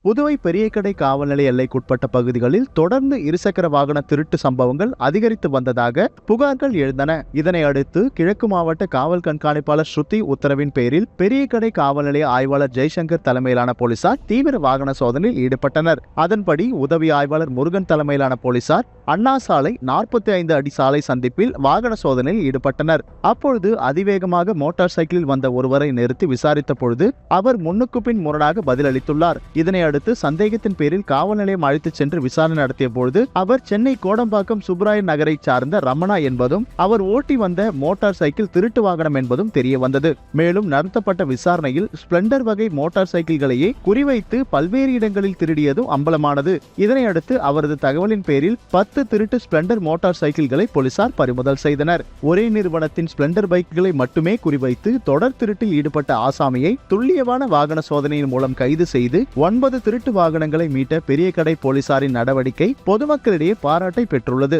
புதுவை பெரியகடை காவல் நிலைய எல்லைக்குட்பட்ட பகுதிகளில் தொடர்ந்து இருசக்கர வாகன திருட்டு சம்பவங்கள் அதிகரித்து வந்ததாக புகார்கள் எழுந்தன. இதனை அடுத்து கிழக்கு மாவட்ட காவல் கண்காணிப்பாளர் ஸ்ருதி உத்தரவின் பேரில் பெரியகடை காவல் நிலைய ஆய்வாளர் ஜெய்சங்கர் தலைமையிலான போலீசார் தீவிர வாகன சோதனையில் ஈடுபட்டனர். அதன்படி உதவி ஆய்வாளர் முருகன் தலைமையிலான போலீசார் அண்ணா சாலை 45 அடி சாலை சந்திப்பில் வாகன சோதனையில் ஈடுபட்டனர். அப்பொழுது அதிவேகமாக மோட்டார் சைக்கிளில் வந்த ஒருவரை நிறுத்தி விசாரித்த பொழுது அவர் முன்னுக்கு பின் முரணாக பதிலளித்துள்ளார். இதனை அடுத்து சந்தேகத்தின் பேரில் காவல் நிலையம் அழைத்துச் சென்று விசாரணை நடத்திய பொழுது அவர் சென்னை கோடம்பாக்கம் சுப்ராய நகரை சார்ந்த ரமணா என்பதும் அவர் ஓட்டி வந்த மோட்டார் சைக்கிள் திருட்டு வாகனம் என்பதும் தெரிய வந்தது. மேலும் நடத்தப்பட்ட விசாரணையில் ஸ்பிளெண்டர் வகை மோட்டார் சைக்கிள்களையே குறிவைத்து பல்வேறு இடங்களில் திருடியதும் அம்பலமானது. இதனை அடுத்து அவரது தகவலின் பேரில் 10 திருட்டு ஸ்பிளெண்டர் மோட்டார் சைக்கிள்களை போலீசார் பறிமுதல் செய்தனர். ஒரே நிறுவனத்தின் ஸ்பிளெண்டர் பைக்குகளை மட்டுமே குறிவைத்து தொடர் திருட்டில் ஈடுபட்ட ஆசாமியை துல்லியமான வாகன சோதனையின் மூலம் கைது செய்து 9 திருட்டு வாகனங்களை மீட்ட பெரியகடை போலீசாரின் நடவடிக்கை பொதுமக்களிடையே பாராட்டை பெற்றுள்ளது.